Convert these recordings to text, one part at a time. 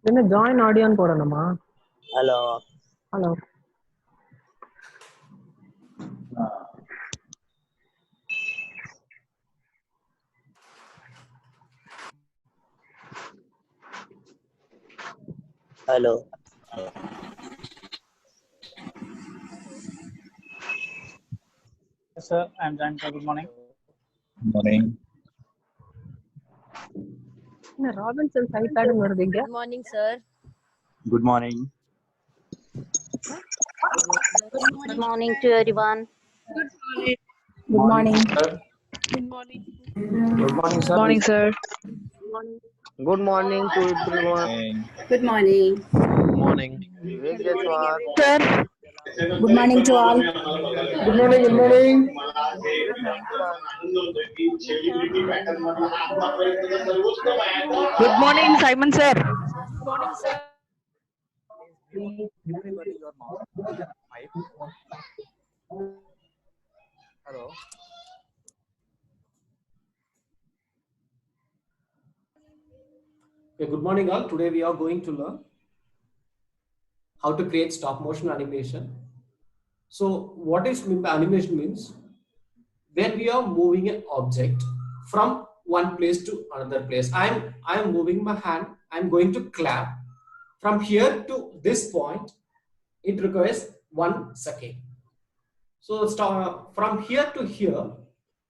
என்ன ஜாயின் ஆடியோன்னு போடணுமா? Hello hello hello Yes, sir. I am Janka. Good morning. Good morning. என்ன Robinson ஐபேடுன்னு வருது இங்க? Good morning, sir. Good morning. Good morning to everyone. Good morning. Good morning. Good morning, sir. Good morning, sir. good morning to everyone. Good morning. Morning. Vivek Sir. Good morning to all. Good morning. Good morning. Good morning, Simon sir. Good morning, sir. Hello. Okay, good morning all. Today we are going to learn how to create stop motion animation. So what is animation means? When we are moving an object from one place to another place. I am moving my hand. I am going to clap from here to this point. It requires 1 second. So start from here to here.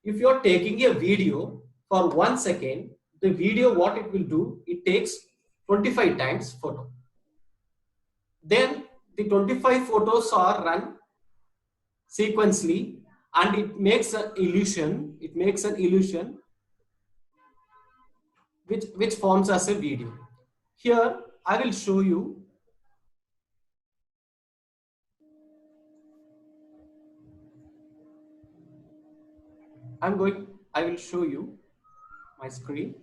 If you are taking a video for 1 second, the video what it will do, it takes 25 times photo. Then the 25 photos are run sequentially and it makes an illusion. It makes an illusion which forms as a video. Here I will show you. I will show you my screen.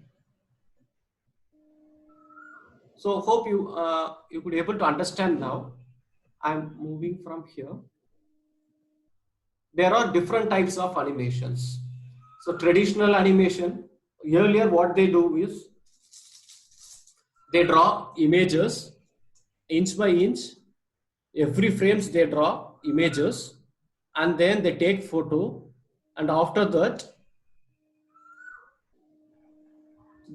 So hope you could able to understand now. I'm moving from here. There are different types of animations. So traditional animation, earlier what they do is they draw images inch by inch. Every frames they draw images and then they take photo, and after that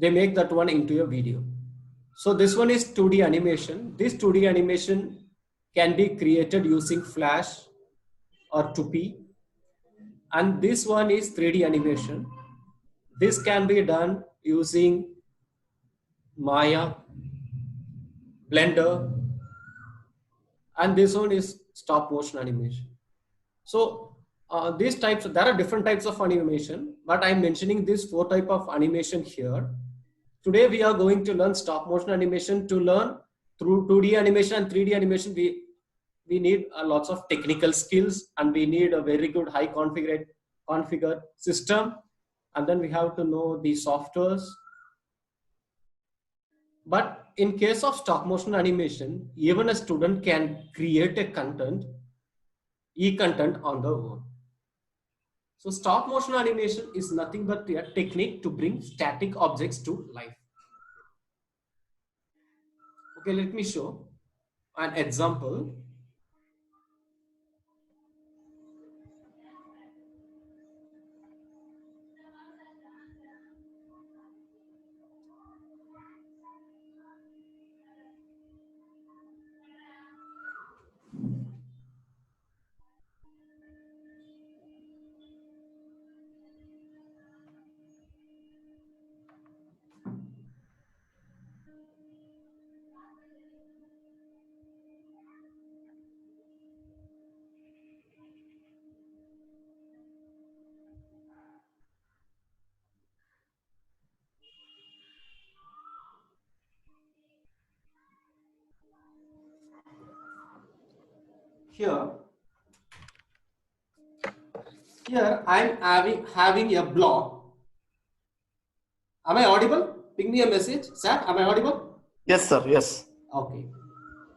they make that one into a video. So this one is 2D animation. This 2D animation can be created using Flash or 2P, and this one is 3D animation. This can be done using Maya, Blender, and this one is stop motion animation. So these types, there are different types of animation, but I'm mentioning these 4 types of animation here. Today we are going to learn stop motion animation. To learn through 2D animation and 3D animation, we need lots of technical skills, and we need a very good high configured system, and then we have to know the softwares. But in case of stop motion animation, even a student can create a content, e-content on their own. So stop motion animation is nothing but a technique to bring static objects to life. Okay, let me show an example. Here I'm having a block. Am I audible? Ping me a message. Sir, am I audible? Yes, sir. Yes. Okay.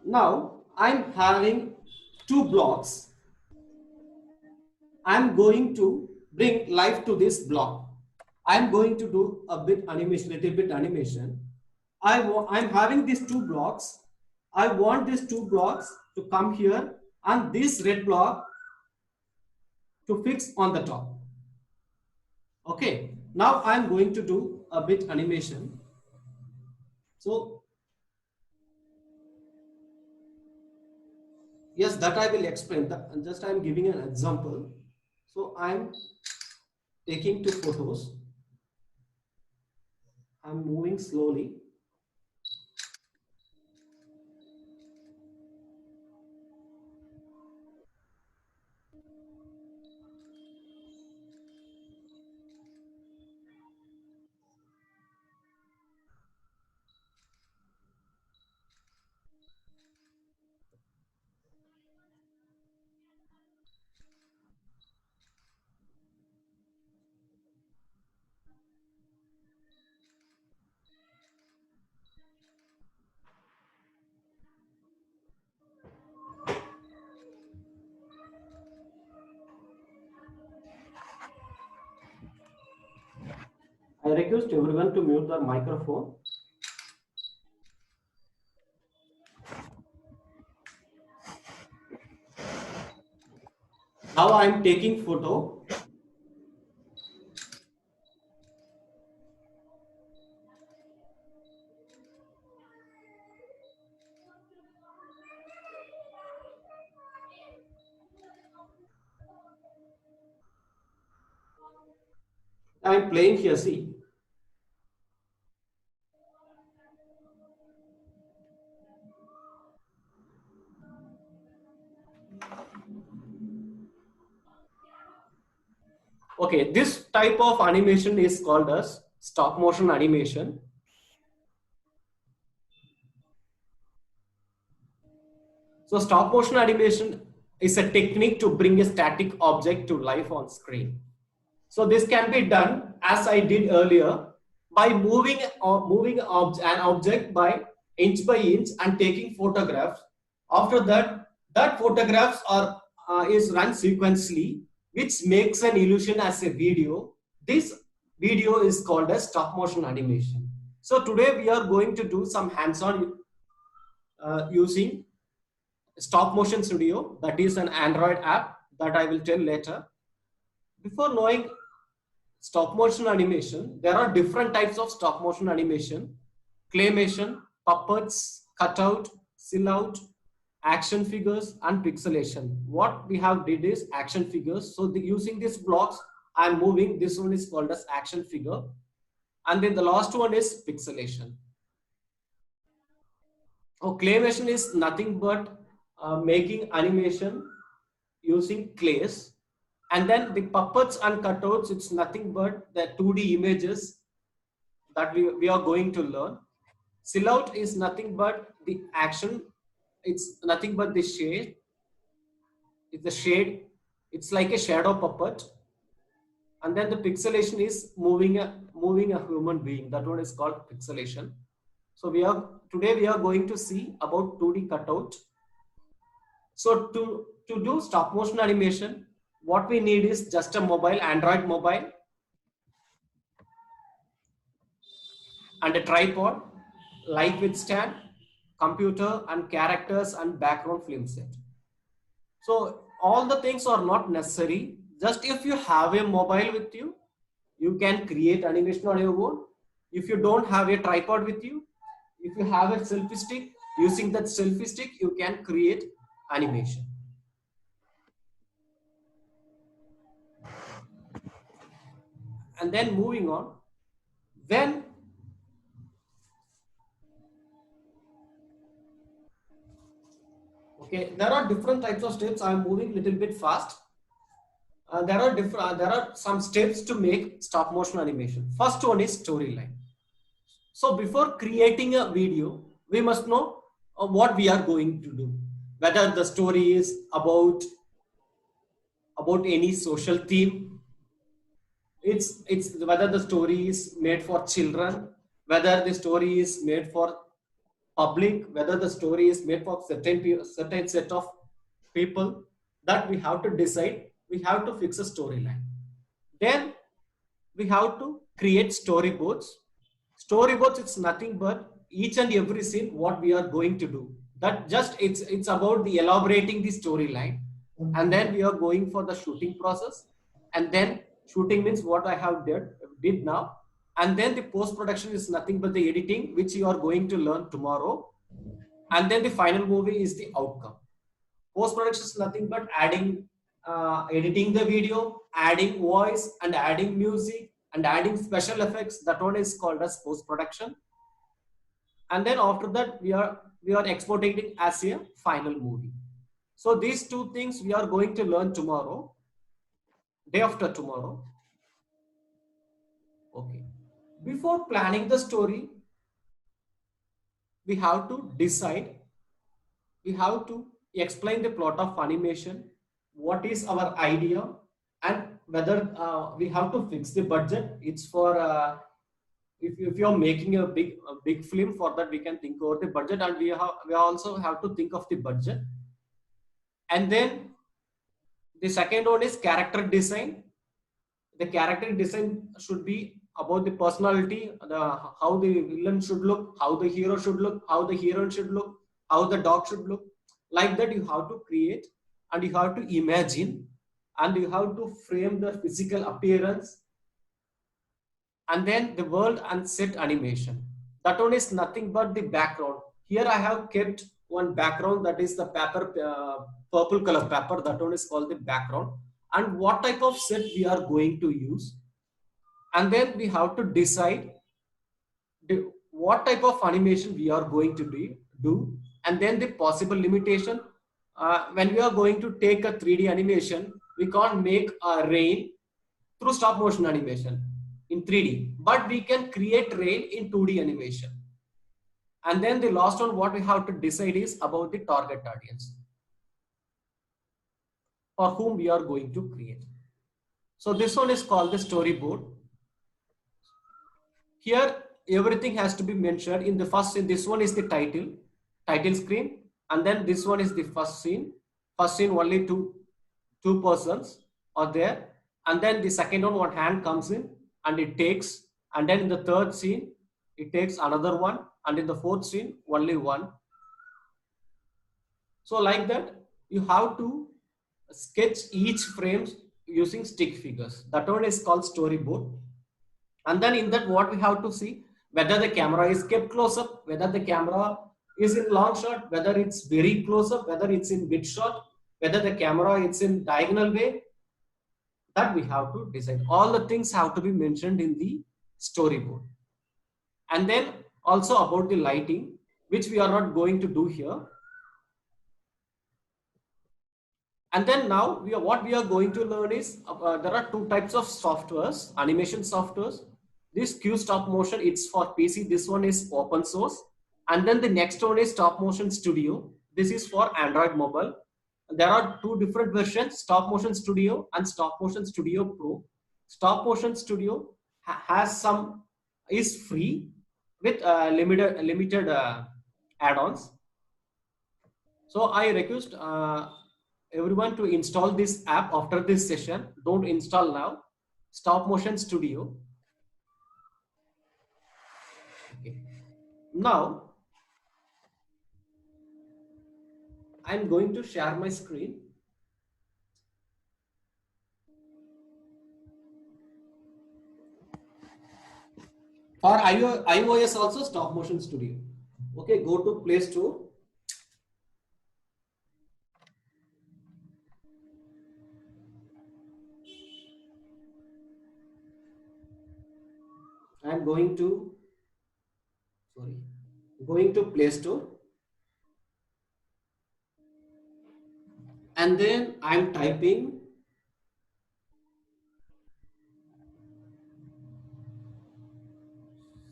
Now I'm having 2 blocks. I'm going to bring life to this block. I'm going to do a bit animation, little bit animation. I'm having these two blocks. I want these two blocks to come here and this red block to fix on the top. Okay, now I'm going to do a bit animation. So yes, that I will explain. Just I'm giving an example. So I'm taking two photos. I'm moving slowly. I request everyone to mute their microphone. Now I am taking photo. I am playing here, see. Okay, this type of animation is called as stop motion animation. So stop motion animation is a technique to bring a static object to life on screen. So this can be done as I did earlier by moving an object by inch and taking photographs. After that, that photographs is run sequentially, which makes an illusion as a video. This video is called as stop motion animation. So today we are going to do some hands-on using Stop Motion Studio, that is an Android app that I will tell later. Before knowing stop motion animation, there are different types of stop motion animation: claymation, puppets, cutout, silhouette, action figures, and pixelation. What we have did is action figures. So using these blocks, I'm moving. This one is called as action figure. And then the last one is pixelation. Oh, claymation is nothing but making animation using clays. And then the puppets and cutouts, it's nothing but the 2D images that we are going to learn. Silhouette is nothing but the action. It's nothing but the shade. It's the shade. It's like a shadow puppet. And then the pixelation is moving a human being. That one is called pixelation. So today we are going to see about 2D cutout. So to do stop motion animation, what we need is just a mobile, Android mobile, and a tripod, light withstand, computer, and characters and background film set. So all the things are not necessary. Just if you have a mobile with you, you can create animation on your own. If you don't have a tripod with you, if you have a selfie stick, using that selfie stick, you can create animation. And then moving on, then okay, there are different types of steps. I am moving a little bit fast. There are some steps to make stop motion animation. First one is storyline. So before creating a video, we must know what we are going to do. Whether the story is about any social theme, it's whether the story is made for children, whether the story is made for public, whether the story is made for certain set of people, that we have to decide. We have to fix a storyline. Then we have to create storyboards. Storyboards, it's nothing but each and every scene what we are going to do. That just it's about the elaborating the storyline, and then we are going for the shooting process, and then shooting means what I have did now, and then the post production is nothing but the editing which you are going to learn tomorrow, and then the final movie is the outcome. Post production is nothing but adding, editing the video, adding voice and adding music and adding special effects. That one is called as post production. And then after that we are exporting it as a final movie. So these two things we are going to learn tomorrow, day after tomorrow. Okay. Before planning the story, we have to decide, we have to explain the plot of animation, what is our idea, and whether we have to fix the budget. It's for if you're making a big film, for that we can think over the budget, and we also have to think of the budget. And then the second one is character design. The character design should be about the personality, how the villain should look, how the hero should look, how the heroine should look, how the dog should look. Like that you have to create, and you have to imagine, and you have to frame the physical appearance, and then the world and set animation. That one is nothing but the background. Here I have kept one background, that is the paper, purple color paper. That one is called the background, and what type of set we are going to use. And then we have to decide what type of animation we are going to do, and then the possible limitation. When we are going to take a 3D animation, we can't make a rain through stop motion animation in 3D, but we can create rain in 2D animation. And then the last one, what we have to decide is about the target audience for whom we are going to create. So this one is called the storyboard. Here everything has to be mentioned in the first scene. This one is the title screen, and then this one is the first scene. First scene only two persons are there, and then the second one hand comes in and it takes, and then in the third scene it takes another one, and in the fourth scene only one. So like that you have to sketch each frame using stick figures. That one is called storyboard. And then in that, what we have to see, whether the camera is kept close up, whether the camera is in long shot, whether it's very close up, whether it's in mid shot, whether the camera is in diagonal way, that we have to decide. All the things have to be mentioned in the storyboard. And then also about the lighting, which we are not going to do here. And then now what we are going to learn is there are two types of softwares, animation softwares. This Q Stop Motion, it's for PC. This one is open source. And then the next one is Stop Motion Studio. This is for Android mobile. There are two different versions, Stop Motion Studio and Stop Motion Studio Pro. Stop Motion Studio is free with limited add-ons. So I request everyone to install this app after this session. Don't install now. Stop Motion Studio. Okay. Now I'm going to share my screen. For iOS also Stop Motion Studio. Okay, go to Play Store. I'm going to Play Store, and then I'm typing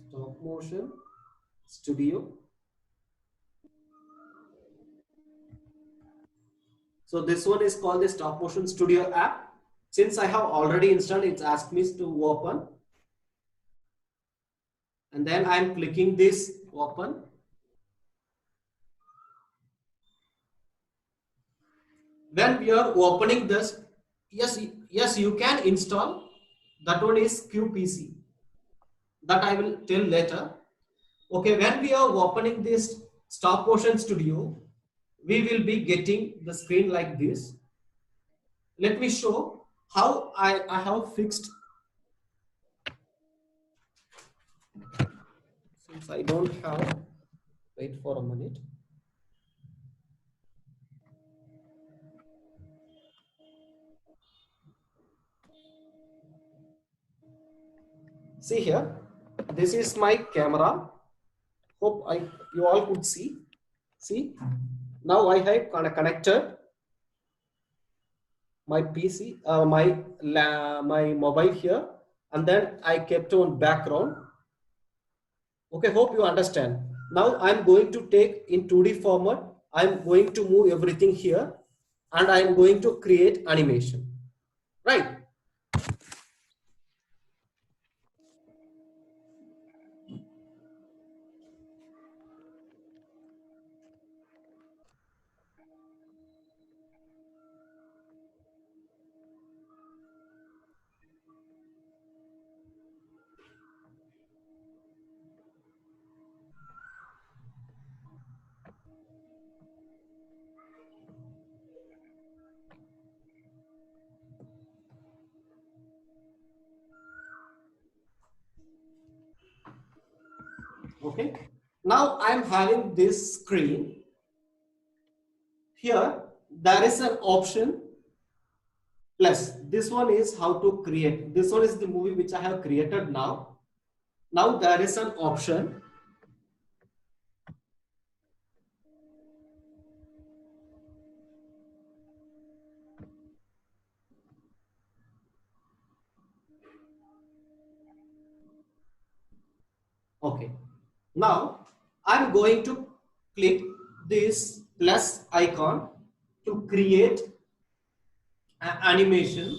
Stop Motion Studio. So this one is called the Stop Motion Studio app. Since I have already installed, it's asked me to open. And then I'm clicking this open. When we are opening this, yes, you can install. That one is QPC. That I will tell later. Okay, when we are opening this stop motion studio, we will be getting the screen like this. Let me show how I have fixed. Since I don't have, wait for a minute. See here, this is my camera. Hope you all could see. See, now I have connected my PC, my mobile here, and then I kept on background. Okay, hope you understand. Now I'm going to take in 2D format. I'm going to move everything here, and I'm going to create animation. Right. Okay, now I'm having this screen. Here, there is an option plus. This one is how to create. This one is the movie which I have created now. Now there is an option. Okay, now I'm going to click this plus icon to create an animation.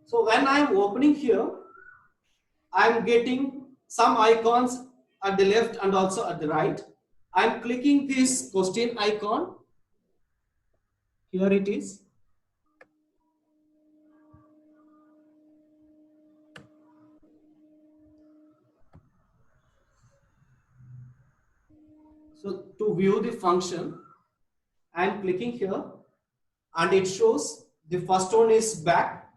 So when I'm opening here, I'm getting some icons at the left and also at the right. I'm clicking this question icon. Here it is. So to view the function, I'm clicking here and it shows the first one is back,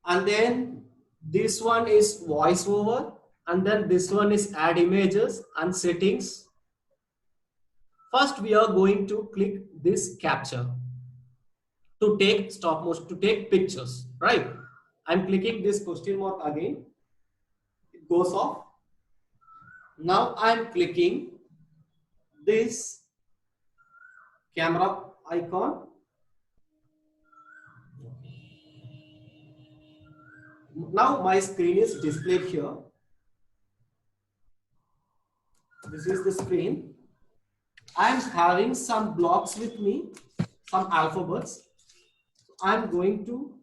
and then this one is voiceover, and then this one is add images and settings. First, we are going to click this capture to take stop motion, to take pictures, right? I'm clicking this question mark again. It goes off. Now I'm clicking this camera icon. Now my screen is displayed here. This is the screen. I'm having some blocks with me, some alphabets. I'm going to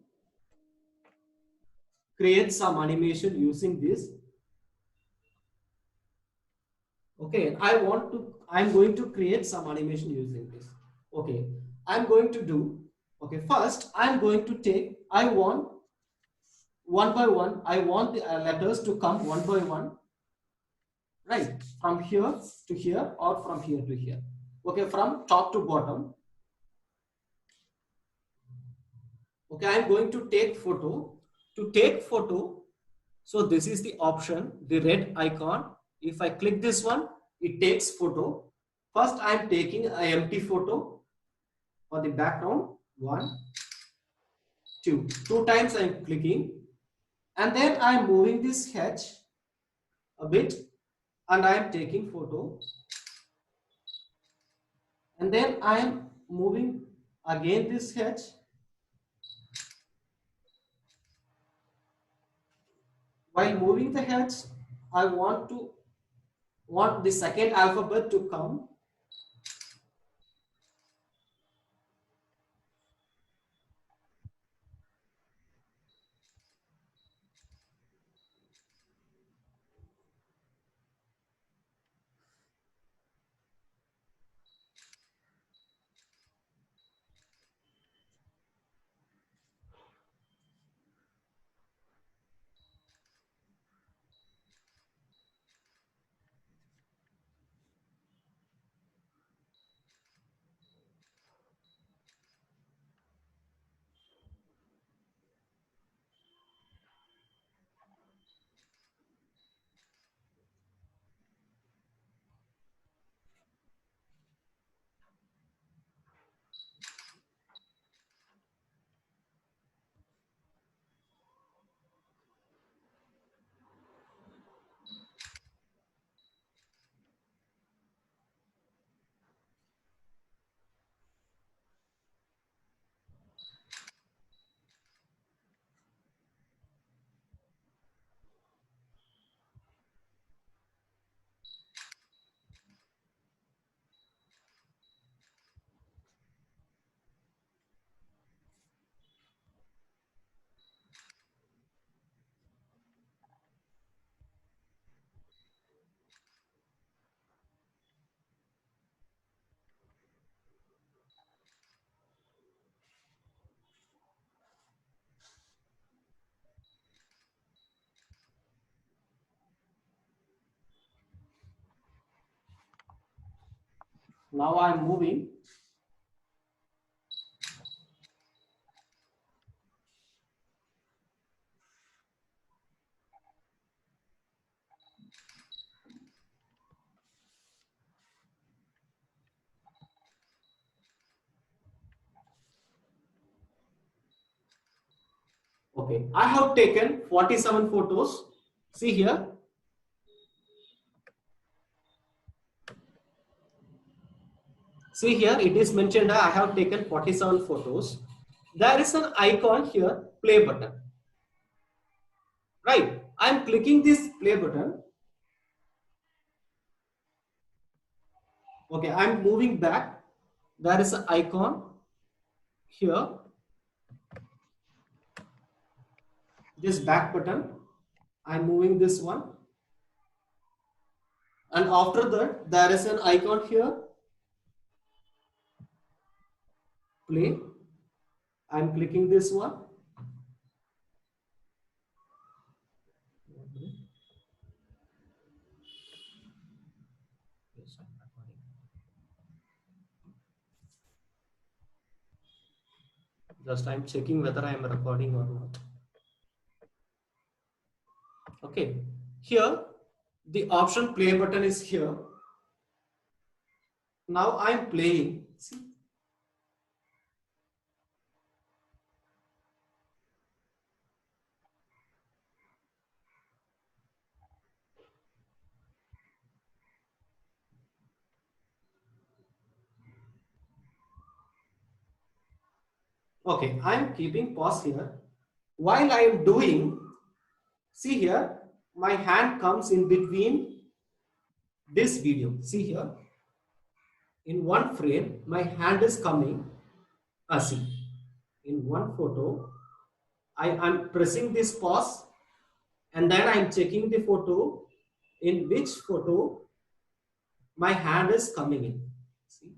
create some animation using this. Okay, I'm going to create some animation using this. Okay, I'm going to do, okay, first I'm going to take, I want one by one, I want the letters to come one by one, right? From here to here or from here to here. Okay, from top to bottom. Okay, I'm going to take photo. To take photo, so this is the option, the red icon. If I click this one, it takes photo. First, I'm taking an empty photo for the background. 1, 2. 2 times I'm clicking. And then I'm moving this hedge a bit and I'm taking photo. And then I'm moving again this hedge. While moving the hedge, I want the second alphabet to come. Now I'm moving. Okay, I have taken 47 photos. See here. See here, it is mentioned I have taken 47 photos. There is an icon here, play button. Right, I am clicking this play button. Okay, I am moving back. There is an icon here. This back button. I am moving this one. And after that, there is an icon here. Play. I am clicking this one. Just I am checking whether I am recording or not. Okay, here the option play button is here. Now I am playing. See? Okay, I am keeping pause here. While I am doing, see here, my hand comes in between this video. See here, in one frame, my hand is coming. See, in one photo, I am pressing this pause and then I am checking the photo, in which photo my hand is coming in. See?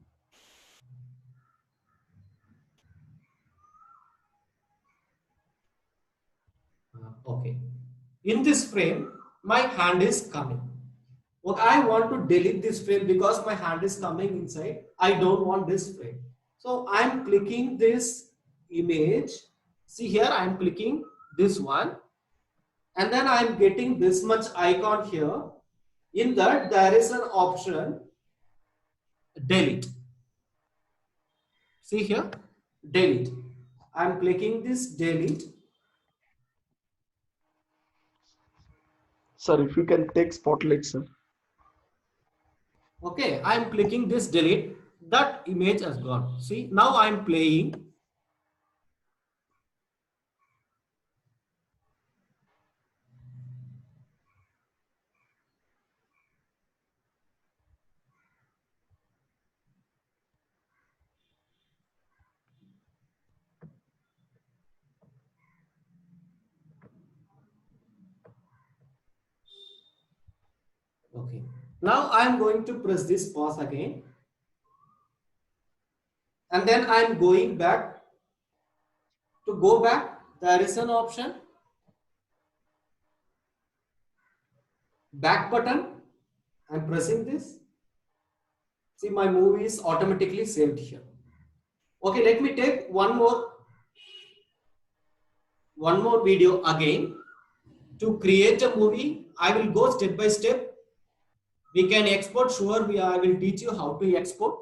Okay. In this frame, my hand is coming. Okay, I want to delete this frame because my hand is coming inside. I don't want this frame. So I am clicking this image. See here, I am clicking this one. And then I am getting this much icon here. In that, there is an option, delete. See here, delete. I am clicking this delete. Sir, if you can take spotlight, sir. Okay, I am clicking this delete. That image has gone. See, now I am playing. Okay. Now I am going to press this pause again. And then I am going back. To go back, there is an option. Back button. I am pressing this. See, my movie is automatically saved here. Okay, let me take one more video again. To create a movie, I will go step by step. We can export, sure, I will teach you how to export.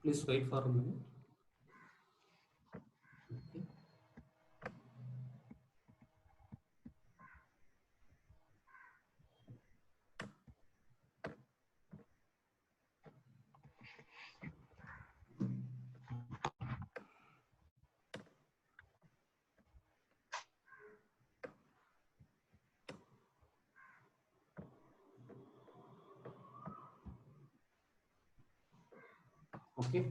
Please wait for a minute. Okay.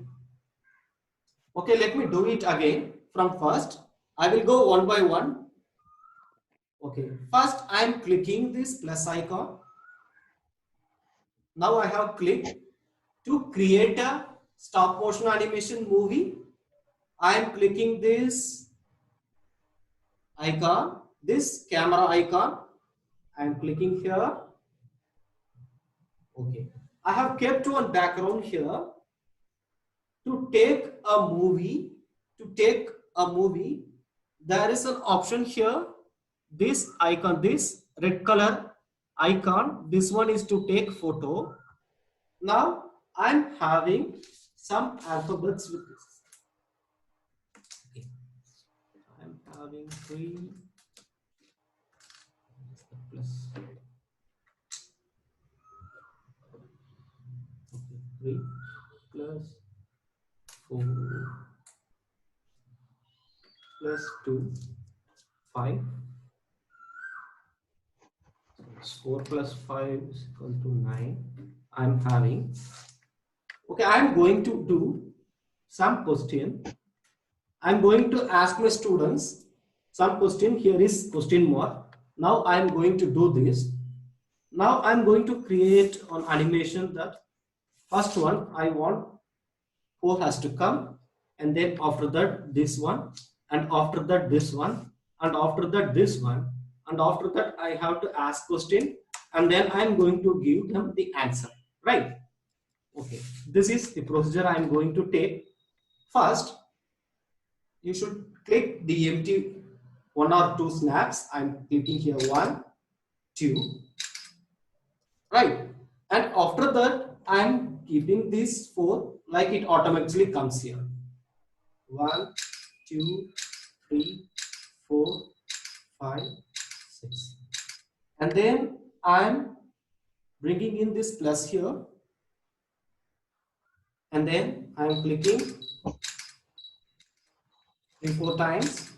Okay, let me do it again from first. I will go one by one. Okay, first I am clicking this plus icon. Now I have clicked to create a stop motion animation movie. I am clicking this icon, this camera icon. I am clicking here. Okay, I have kept one background here. To take a movie, there is an option here. This icon, this red color icon, this one is to take photo. Now I'm having some alphabets with this. Okay. I'm having 3 plus. Okay, 3 plus 4 plus 2, 5. 4 plus 5 is equal to 9. I'm having. Okay, I'm going to do some question. I'm going to ask my students some question. Here is question mark. Now I'm going to do this. Now I'm going to create an animation that first one I want 4 has to come, and then after that this one, and after that this one, and after that this one, and after that I have to ask question, and then I'm going to give them the answer, right? Okay, this is the procedure I'm going to take. First, you should click the empty 1 or 2 snaps. I'm clicking here 1, 2, right? And after that I'm keeping this 4 like it automatically comes here. 1, 2, 3, 4, 5, 6. And then I'm bringing in this plus here. And then I'm clicking 3, 4 times.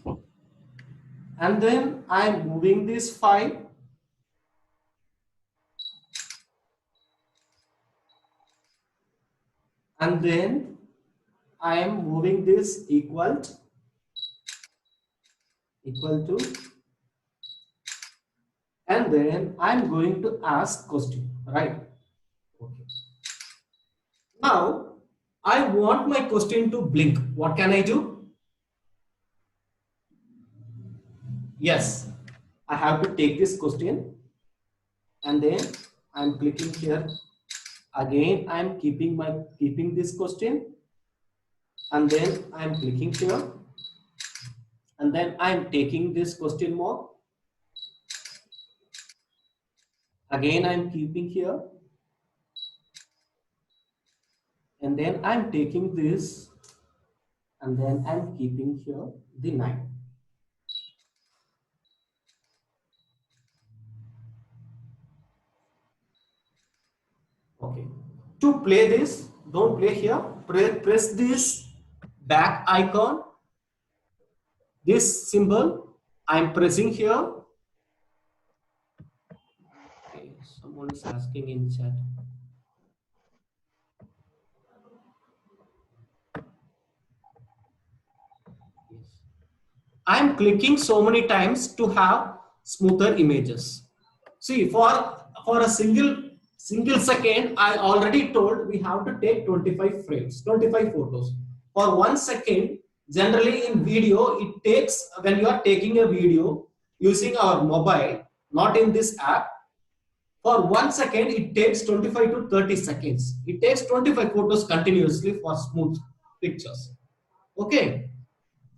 And then I'm moving this 5. And then I am moving this equal to, and then I'm going to ask question, right? Okay. Now I want my question to blink. What can I do? Yes, I have to take this question, and then I'm clicking here. Again, I'm keeping this question, and then I'm clicking here, and then I'm taking this question mark. Again, I'm keeping here, and then I'm taking this, and then I'm keeping here the 9. Okay. To play this, don't play here. Press this back icon. This symbol I'm pressing here. Okay, someone is asking in chat. Yes. I'm clicking so many times to have smoother images. See, for a single second, I already told we have to take 25 frames, 25 photos. For 1 second, generally in video, it takes, when you are taking a video using our mobile, not in this app, for 1 second, it takes 25 to 30 seconds. It takes 25 photos continuously for smooth pictures. Okay.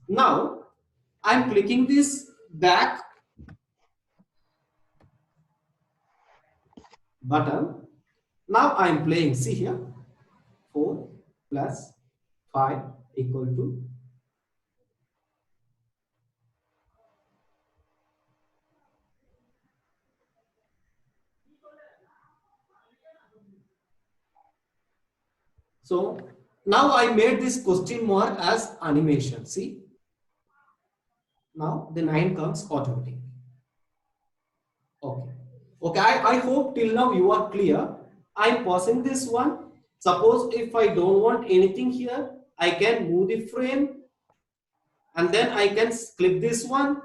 Now, I'm clicking this back button. Now I'm playing. See here, 4 plus 5 equal to . So now I made this question mark as animation. See, now the 9 comes automatically. Okay. Okay, I hope till now you are clear. I'm pausing this one. Suppose if I don't want anything here, I can move the frame and then I can click this one,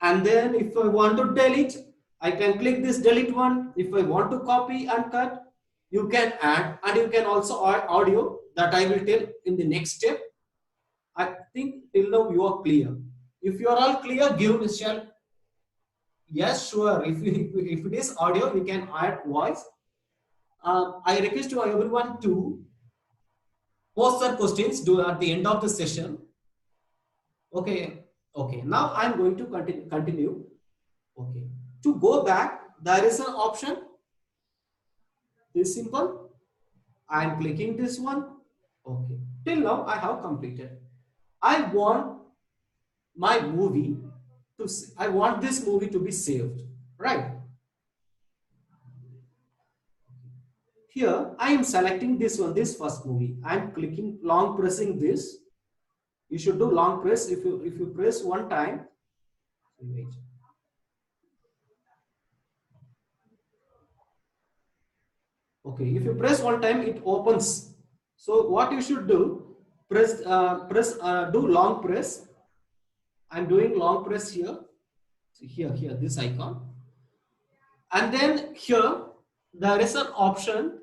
and then if I want to delete, I can click this delete one. If I want to copy and cut, you can add, and you can also add audio that I will tell in the next step. I think till now you are clear. If you are all clear, give Michelle. Yes, sure. If it is audio, we can add voice. I request to everyone to post their questions at the end of the session. Okay. Okay. Now I'm going to continue. Okay. To go back, there is an option. This simple. I'm clicking this one. Okay. Till now I have completed. I want my movie to. I want this movie to be saved. Right. Here I am selecting this one, this first movie. I am clicking, long pressing this. You should do long press. If you press one time, wait. Okay, if you press one time, it opens. So what you should do, do long press. I'm doing long press here. So here, this icon, and then here there is an option,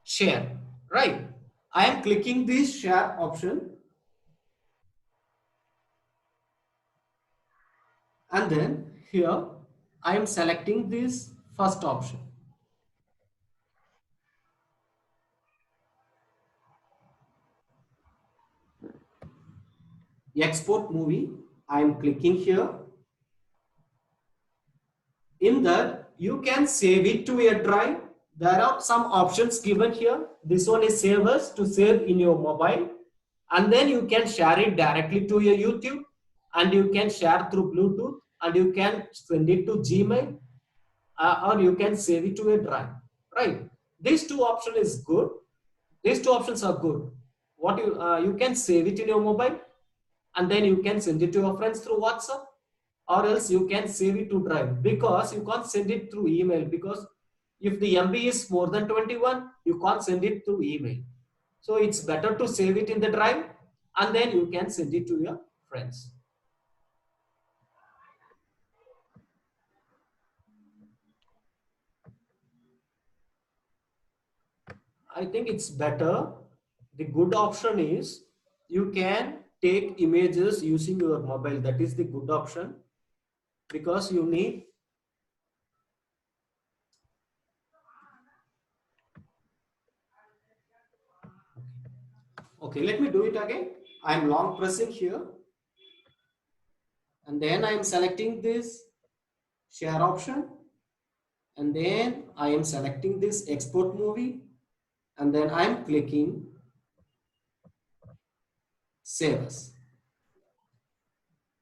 share. Right. I am clicking this share option, and then here I am selecting this first option. Export movie. I am clicking here. In that, you can save it to a drive. There are some options given here. This one is save as, to save in your mobile, and then you can share it directly to your YouTube, and you can share through Bluetooth, and you can send it to Gmail, or you can save it to a drive. Right? These two options is good. These two options are good. What you can save it in your mobile, and then you can send it to your friends through WhatsApp, or else you can save it to drive, because you can't send it through email, because if the MB is more than 21, you can't send it through email. So it's better to save it in the drive, and then you can send it to your friends. I think it's better. The good option is you can take images using your mobile. That is the good option, because you need. Okay, let me do it again. I'm long pressing here, and then I am selecting this share option, and then I am selecting this export movie, and then I'm clicking save as,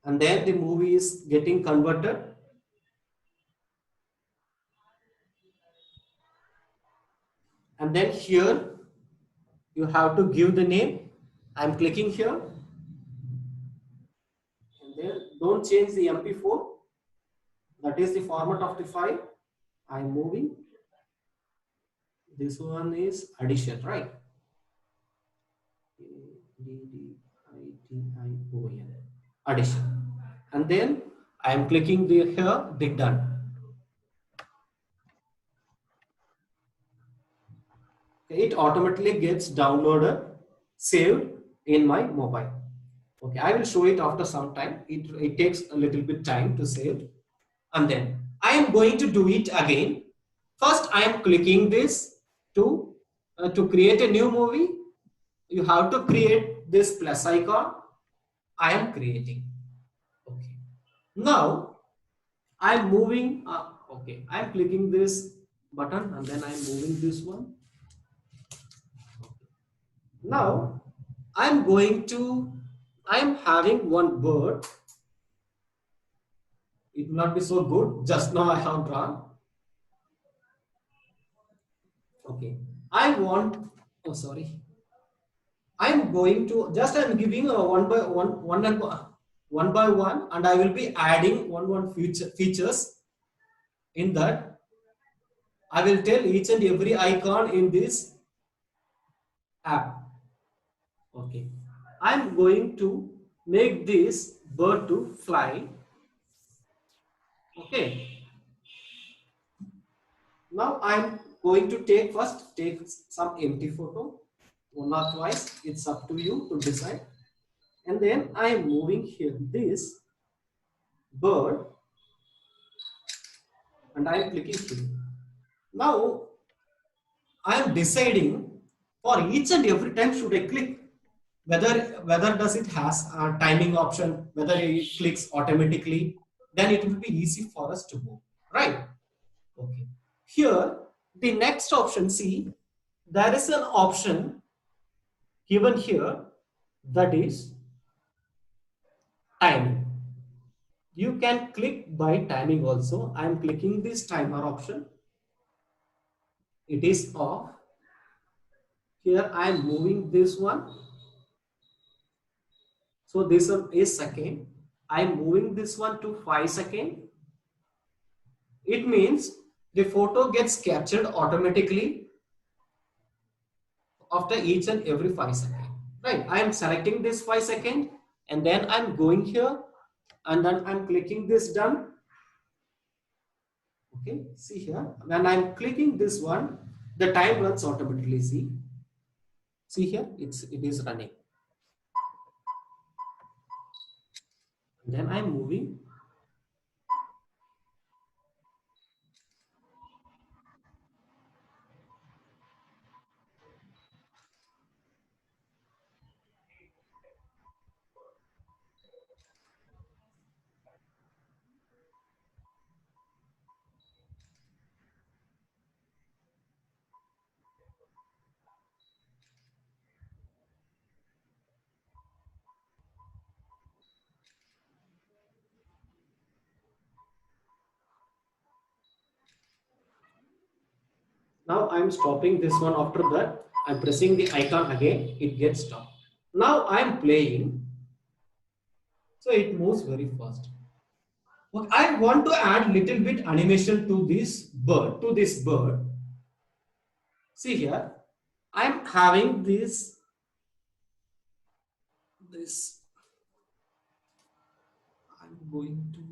and then the movie is getting converted. And then here you have to give the name. I'm clicking here, and then don't change the MP4. That is the format of the file. I'm moving. This one is addition, right? Addition. And then I am clicking here, the done. It automatically gets downloaded, saved in my mobile. Okay, I will show it after some time. It takes a little bit time to save. And then I am going to do it again. First, I am clicking this to create a new movie. You have to create this plus icon. I am creating. Okay. Now I am moving. Okay, I am clicking this button, and then I am moving this one. Now I am having one bird. It will not be so good. Just now I have drawn. Okay. I am going to I'm giving a one by one, and I will be adding one features. In that, I will tell each and every icon in this app. Okay. I'm going to make this bird to fly. Okay. Now I'm going to take some empty photo, one or twice. It's up to you to decide. And then I am moving here this bird, and I am clicking here. Now I am deciding for each and every time should I click, whether does it has a timing option, whether it clicks automatically, then it will be easy for us to move, right? Okay. Here the next option, see, there is an option given here, that is timing. You can click by timing also. I am clicking this timer option. It is off. Here I am moving this one. So this one is second. I am moving this one to 5 seconds. It means the photo gets captured automatically after each and every 5 seconds. Right. I am selecting this 5 seconds, and then I'm going here, and then I'm clicking this done. Okay. See here. When I'm clicking this one, the time runs automatically. See here. It is running. Then I'm moving. Now I'm stopping this one. After that, I'm pressing the icon again. It gets stopped. Now I'm playing. So it moves very fast. Okay, I want to add little bit animation to this bird. See here, I'm having this. I'm going to make.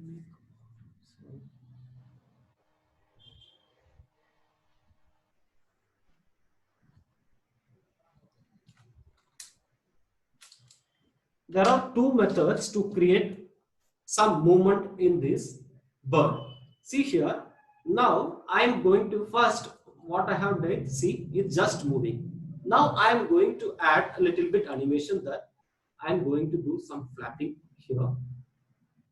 There are two methods to create some movement in this bird. See here, now I am going to first, what I have done, see, it's just moving. Now I am going to add a little bit animation, that I am going to do some flapping here.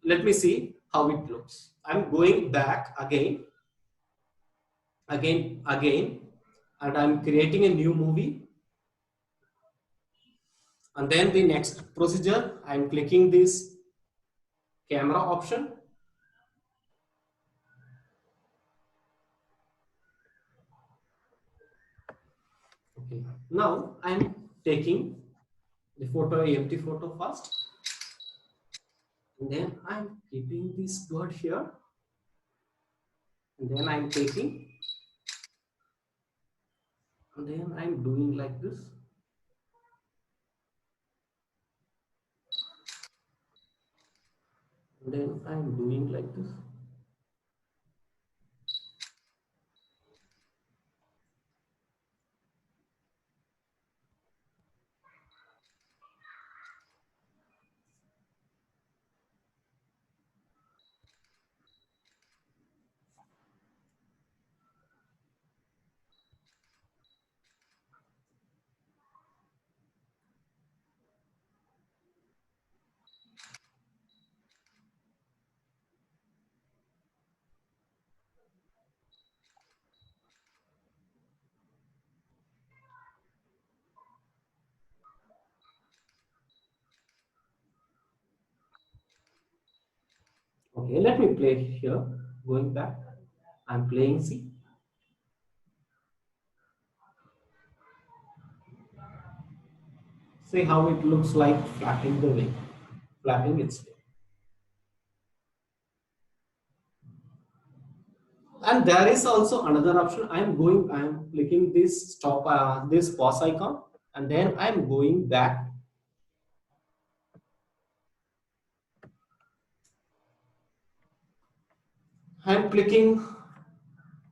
Let me see how it looks. I am going back again, and I am creating a new movie. And then the next procedure, I am clicking this camera option. Okay. Now I am taking the empty photo first. And then I am keeping this bird here. And then I am taking. And then I am doing like this. And then I am doing like this. Okay, let me play here. Going back, I'm playing C. See how it looks like flapping the wing, flapping its wing. And there is also another option. I'm clicking this stop, this pause icon, and then I'm going back I'm clicking,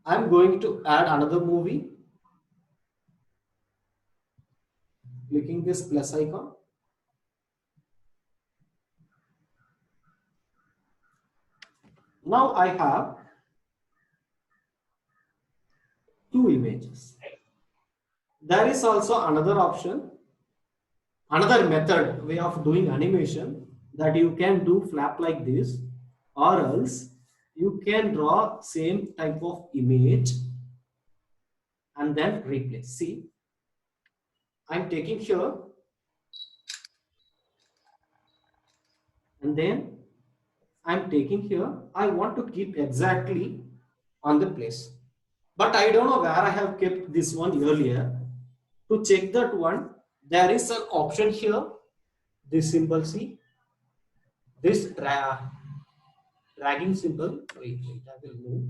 I'm going to add another movie. Clicking this plus icon. Now I have two images. There is also another option, another method, way of doing animation, that you can do flap like this, or else you can draw same type of image and then replace. See, I'm taking here and then I'm taking here. I want to keep exactly on the place, but I don't know where I have kept this one earlier. To check that one, there is an option here, this symbol, see, this dragging symbol. Wait, I will move.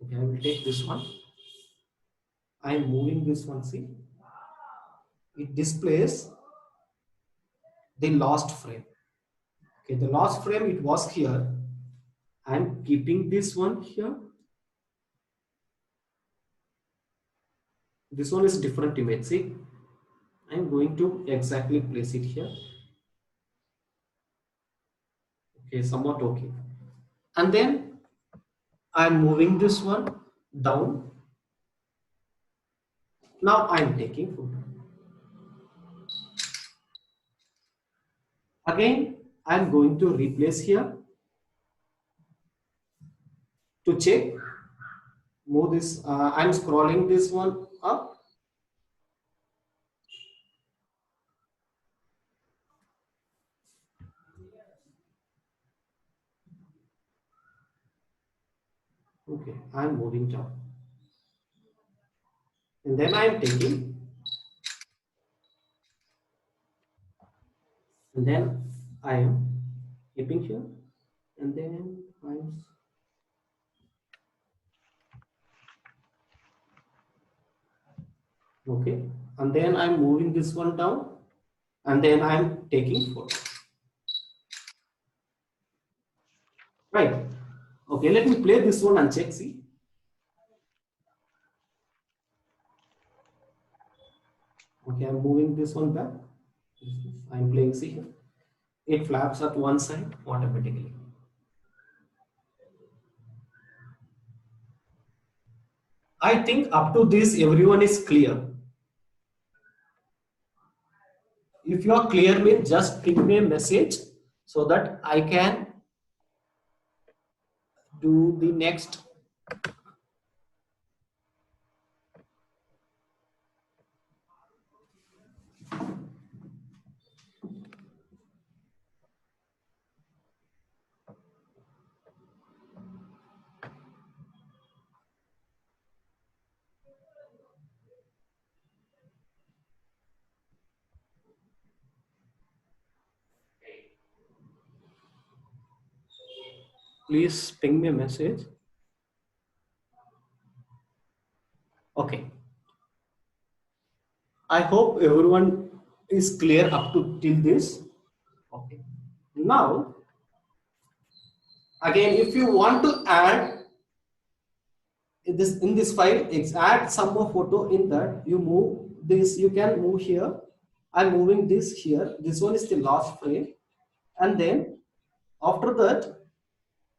Okay, I will take this one. I am moving this one, see, it displays the last frame. Okay, the last frame, it was here. I am keeping this one here. This one is different image, see, I am going to exactly place it here. Okay, somewhat okay. And then I am moving this one down. Now I am taking photo. Again, I am going to replace here. To check, move this, I am scrolling this one up. Okay, I am moving down. And then I am taking. And then I am keeping here. And then I am. Okay. And then I am moving this one down. And then I am taking photo. Right. Okay, let me play this one and check, see. Okay, I'm moving this one back. I'm playing, see here. It flaps at one side automatically. I think up to this everyone is clear. If you are clear, means just ping me a message so that I can do the next. Please ping me a message. Okay. I hope everyone is clear up to till this. Okay. Now, again, if you want to add in this file, add some more photo in that, you move this, you can move here. I'm moving this here. This one is the last frame. And then after that,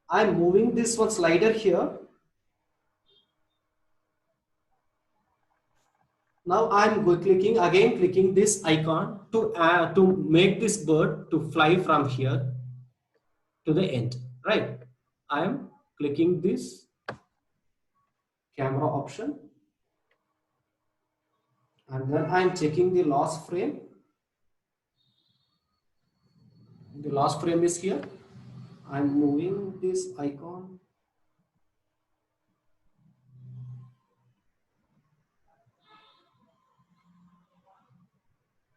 I'm moving this one slider here. Now I'm clicking this icon to make this bird to fly from here to the end, right? I am clicking this camera option, and then I'm checking the last frame. The last frame is here. I'm moving this icon.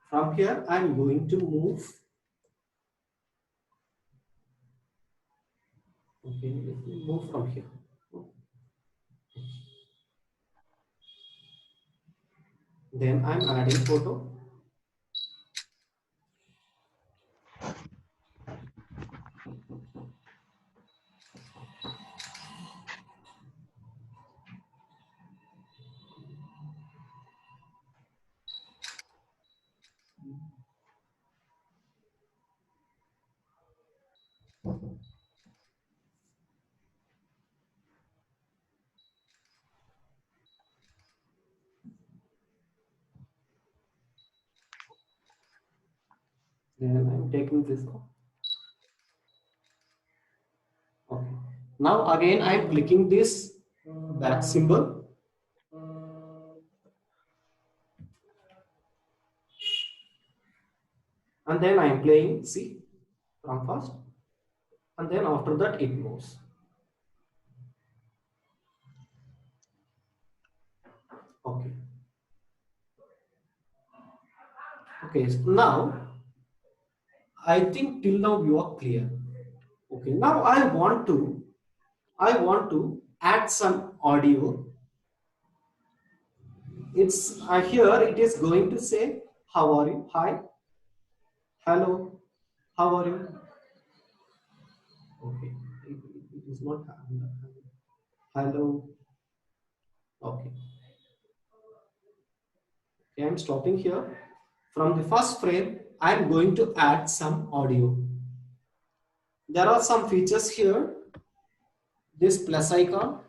From here, I'm going to move. Okay, let me move from here. Then I'm adding photo. Then I'm taking this off. Okay. Now again I'm clicking this back symbol. And then I am playing, see, from first. And then after that it moves. Okay. Okay, so now I think till now you are clear. Okay, now I want to add some audio. It's here it is going to say, how are you? Hi. Hello. How are you? Okay. It is not hello. Okay. Okay, I'm stopping here. From the first frame, I'm going to add some audio. There are some features here. This plus icon.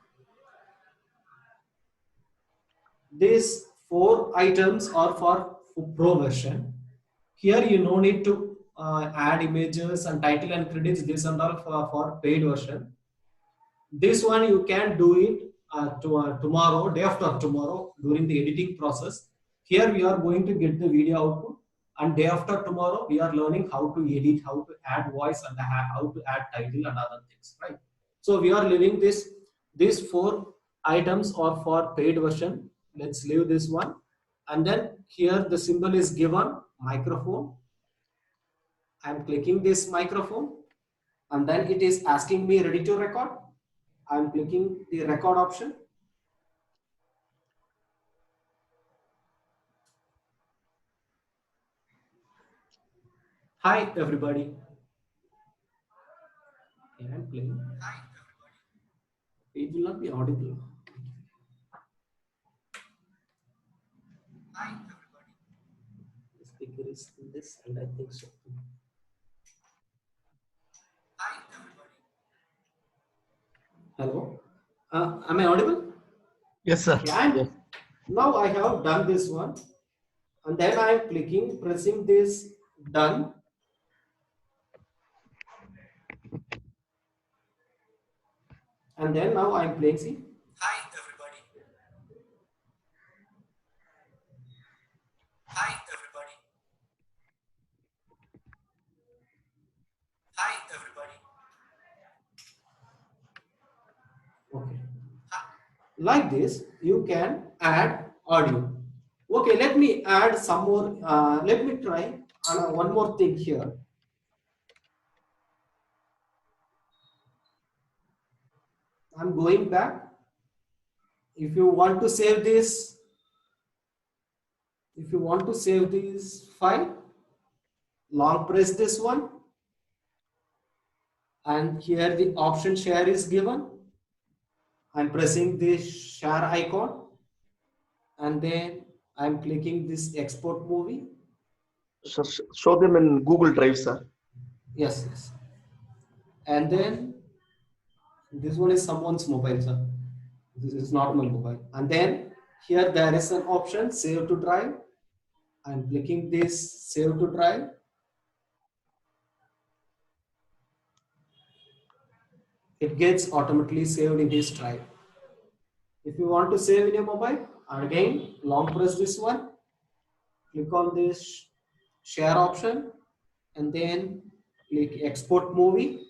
These 4 items are for pro version. Here you no need to add images and title and credits. This and all for paid version. This one you can do it tomorrow, day after tomorrow during the editing process. Here we are going to get the video output, and day after tomorrow we are learning how to edit, how to add voice, and how to add title and other things, right? So we are leaving this. These 4 items are for paid version. Let's leave this one, and then here the symbol is given microphone. I'm clicking this microphone, and then it is asking me ready to record. I'm clicking the record option. Hi everybody. Okay, I'm playing. Hi everybody. It will not be audible. Hi everybody. The speaker is this, and I think so. Hi everybody. Hello. Am I audible? Yes, sir. Yeah. Now I have done this one, and then I am pressing this done. And then now I am playing. See. Hi everybody. Hi everybody. Hi everybody. Okay. Like this, you can add audio. Okay, let me add some more. Let me try one more thing here. I'm going back. If you want to save this, file, long press this one, and here the option share is given. I'm pressing this share icon, and then I'm clicking this export movie. Sir, show them in Google Drive, sir. Yes, yes. And then this one is someone's mobile, sir. This is not my mobile. And then here there is an option save to drive. I'm clicking this save to drive. It gets automatically saved in his drive. If you want to save in your mobile, again long press this one, click on this share option, and then click export movie,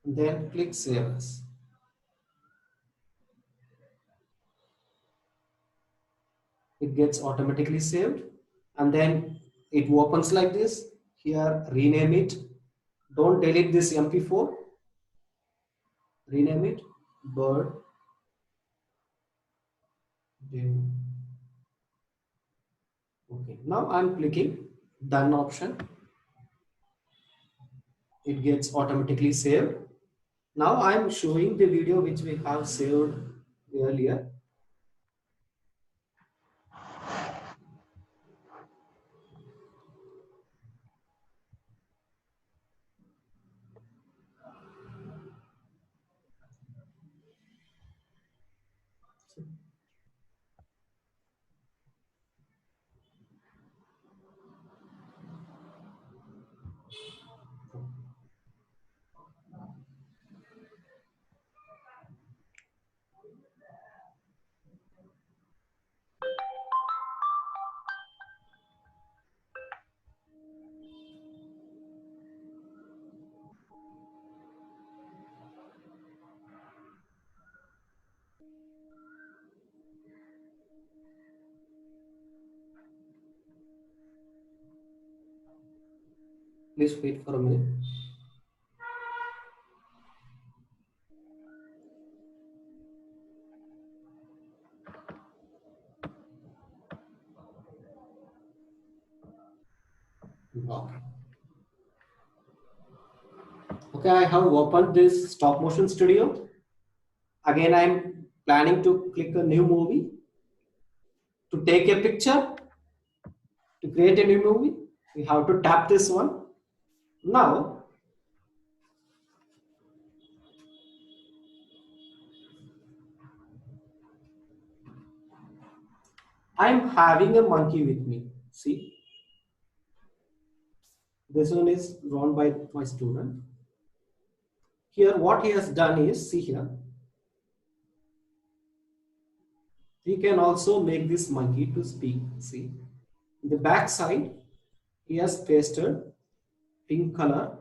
and then click save as. It gets automatically saved, and then it opens like this. Here rename it. Don't delete this MP4. Rename it bird. Okay, now I'm clicking done option. It gets automatically saved. Now I'm showing the video which we have saved earlier. Please wait for a minute. Okay. Okay, I have opened this stop motion studio. Again, I'm planning to click a new movie. To take a picture, to create a new movie, we have to tap this one. Now, I'm having a monkey with me. See, this one is drawn by my student. Here, what he has done is, see here, he can also make this monkey to speak. See, in the back side, he has pasted pink color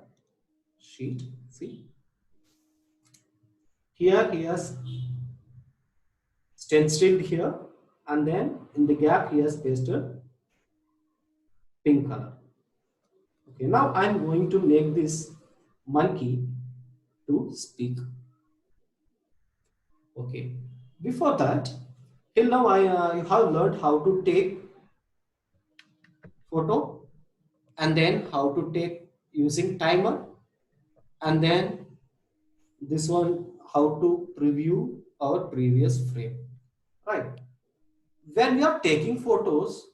sheet. See, here he has stenciled here, and then in the gap he has pasted pink color. Okay, now I'm going to make this monkey to speak. Okay, before that, till now I have learned how to take photo, and then how to take using timer, and then this one how to preview our previous frame. Right, when we are taking photos,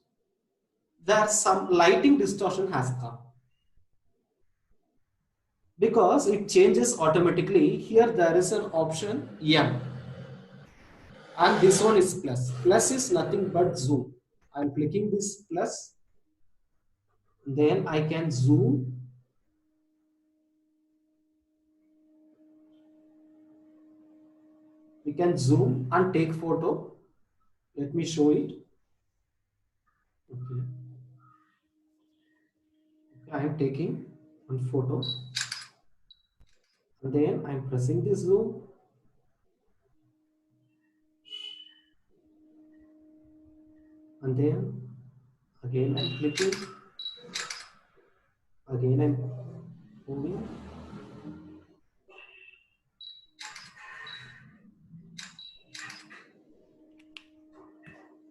there some lighting distortion has come because it changes automatically. Here there is an option M, and this one is plus. Plus is nothing but zoom. I'm clicking this plus, then I can zoom. We can zoom and take photo. Let me show it. Okay. I am taking one photo, and then I'm pressing this zoom. And then again I'm clicking. Again I'm moving.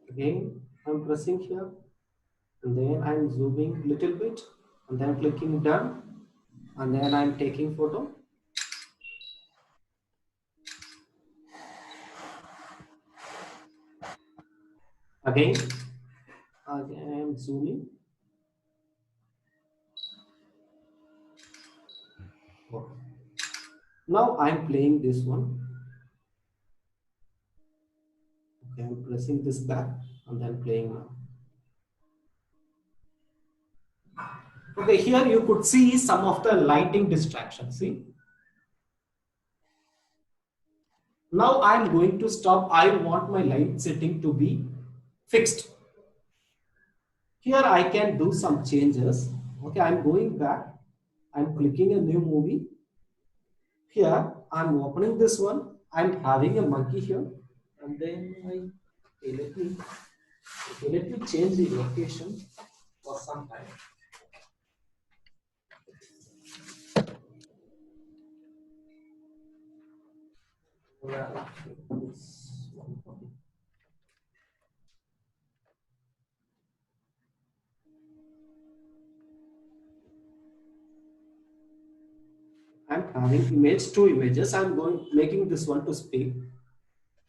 Again I'm pressing here, and then I'm zooming a little bit, and then clicking done, and then I'm taking photo. Again I'm zooming. Okay. Now I'm playing this one. Okay, I'm pressing this back and then playing now. Okay, here you could see some of the lighting distraction. See, now I'm going to stop. I want my light setting to be fixed. Here I can do some changes. Okay, I'm going back. I'm clicking a new movie. Here I'm opening this one. I'm having a monkey here, and then let me change the location for some time. I'm having two images. I'm making this one to speak.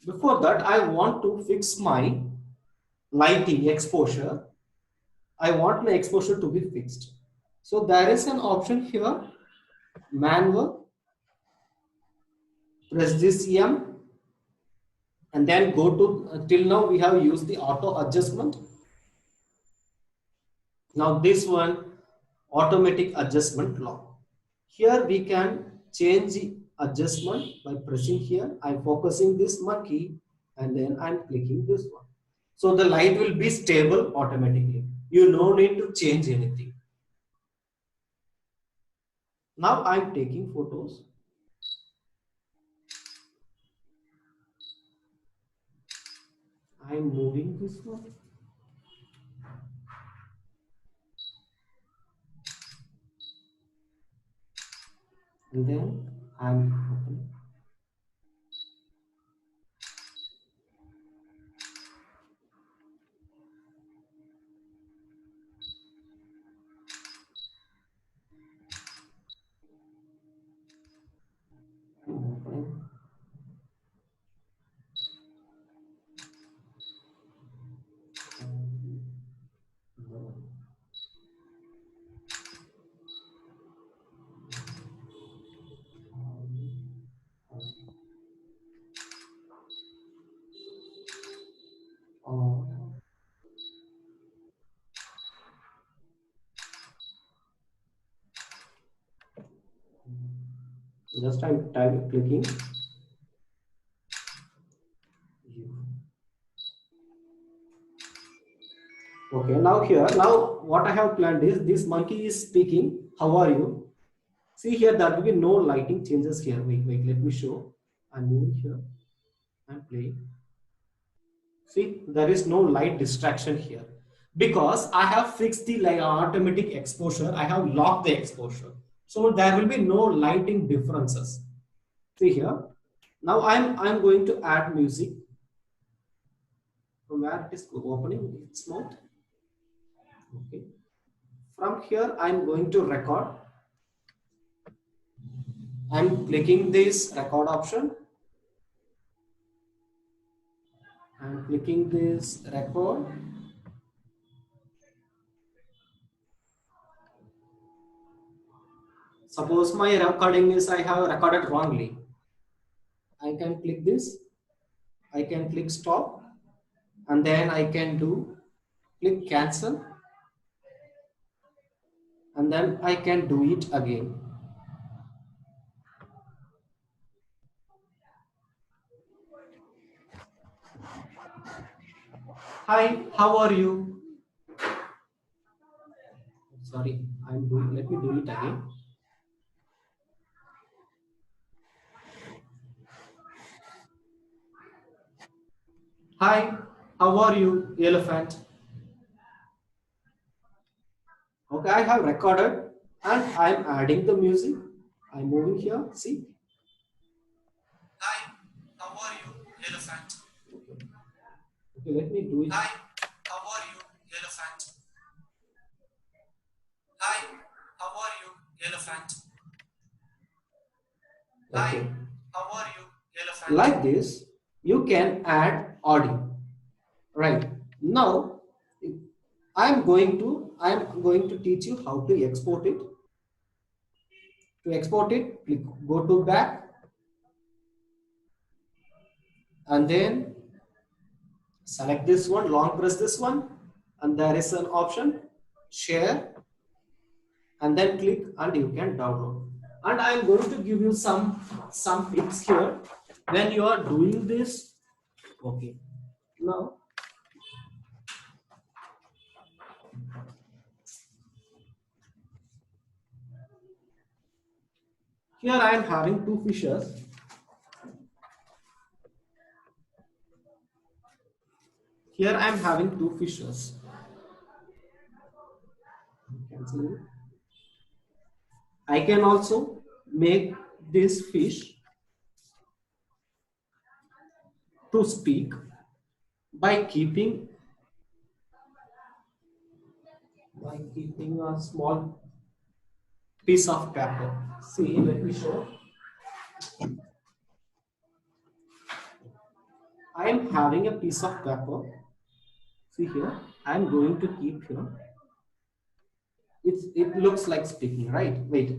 Before that, I want to fix my lighting exposure. I want my exposure to be fixed. So there is an option here, manual. Press this M, and then go to, till now we have used the auto adjustment. Now this one, automatic adjustment lock. Here we can change the adjustment by pressing here. I'm focusing this monkey, and then I'm clicking this one. So the light will be stable automatically. You no need to change anything. Now I'm taking photos. I'm moving this one. and then I'm opening. Just I'm clicking. Okay, now what I have planned is this monkey is speaking. How are you? See here, there will be no lighting changes here. Wait, let me show. I'm moving here. I'm playing. See, there is no light distraction here because I have fixed the automatic exposure. I have locked the exposure. So there will be no lighting differences. See here. Now I'm going to add music. From where it is opening its mouth. Okay. From here, I'm going to record. I'm clicking this record option. I'm clicking this record. Suppose my recording is I have recorded wrongly. I can click this. I can click stop. And then I can click cancel. And then I can do it again. Hi, how are you? Sorry, let me do it again. Hi, how are you, elephant? Okay, I have recorded and I'm adding the music. I'm moving here, see? Hi, how are you, elephant? Okay, let me do it. Hi, how are you, elephant? Hi, how are you, elephant? Okay. Hi, how are you, elephant? Like this, you can add audio. Right. Now, I'm going to teach you how to export it. To export it, click, go to back, and then select this one, long press this one, and there is an option, share, and then click and you can download. And I'm going to give you some tips here when you are doing this. Okay. Now, here I am having two fishes. Here I am having two fishes. I can also make this fish to speak by keeping a small piece of paper. See, let me show. I am having a piece of paper. See here, I am going to keep here. It looks like speaking, right? Wait,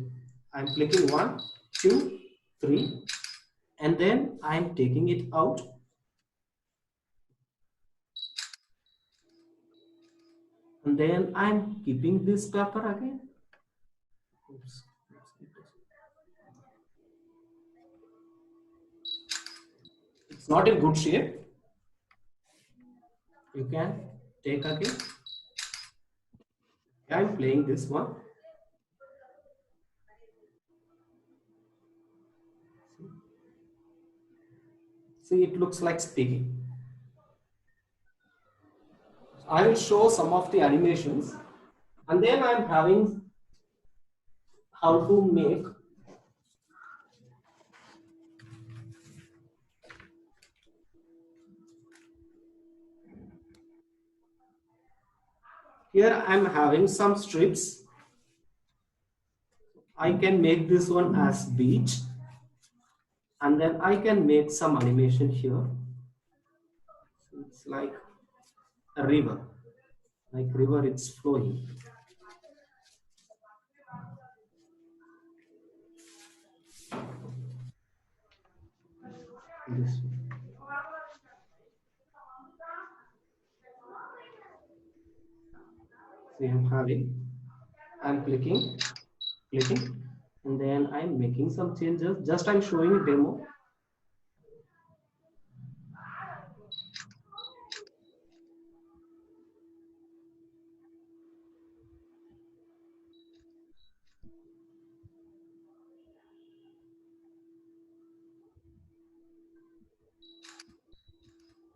I'm clicking 1, 2, 3, and then I'm taking it out. And then I'm keeping this paper again. Oops. It's not in good shape. You can take again. I'm playing this one. See, it looks like speaking. I will show some of the animations, and then I'm having how to make Here I'm having some strips. I can make this one as beach, and then I can make some animation here. It's like a river, like river, it's flowing. This way. See, I'm clicking, and then I'm making some changes. Just I'm showing a demo.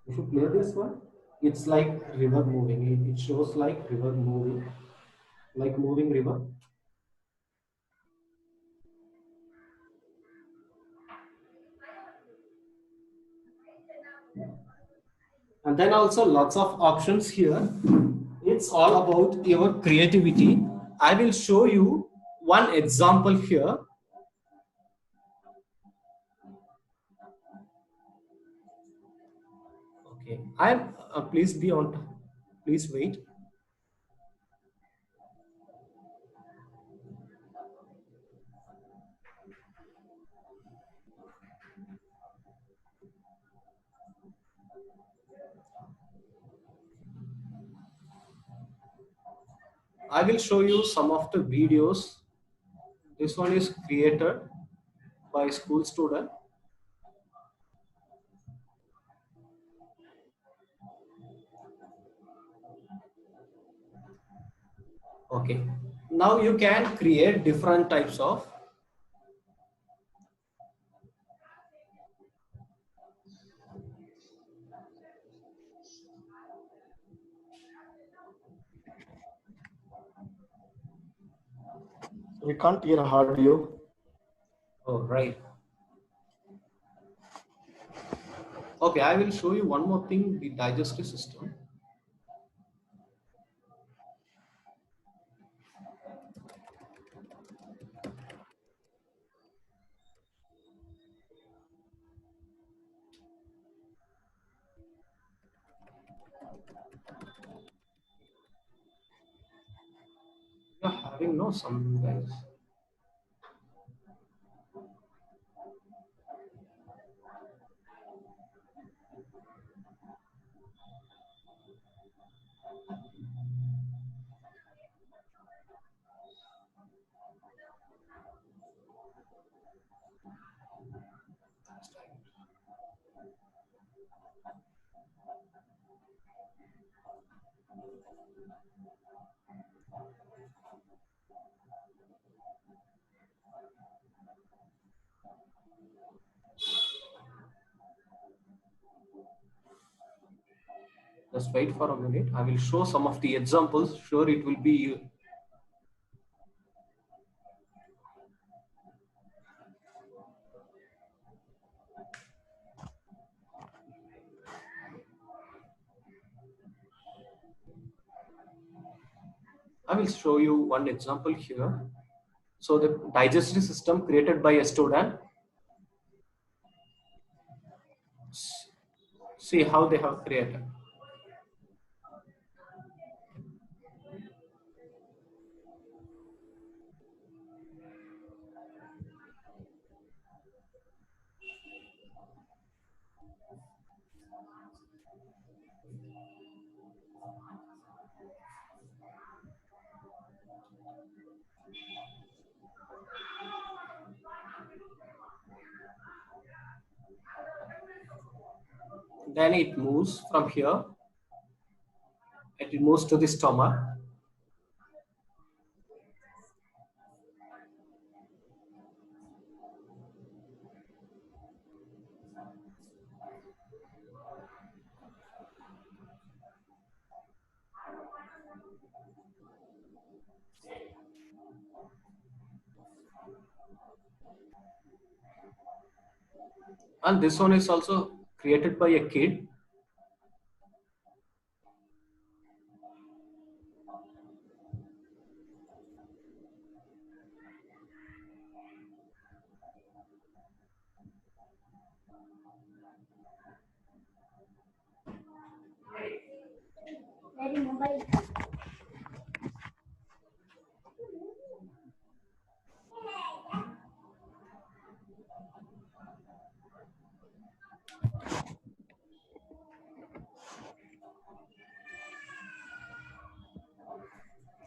If you play this one, it's like river moving. It shows like river moving, like moving river. And then also lots of options here. It's all about your creativity. I will show you one example here. Okay, I'm please be on. Please wait. I will show you some of the videos. This one is created by school student. Okay, now you can create different types of We can't hear audio. oh, right. Okay, I will show you one more thing, the digestive system. You're having no some guys. Just wait for a minute. I will show some of the examples. Sure, it will be. I will show you one example here. So the digestive system created by a student. See how they have created. Then it moves from here. It moves to the stomach. And this one is also created by a kid.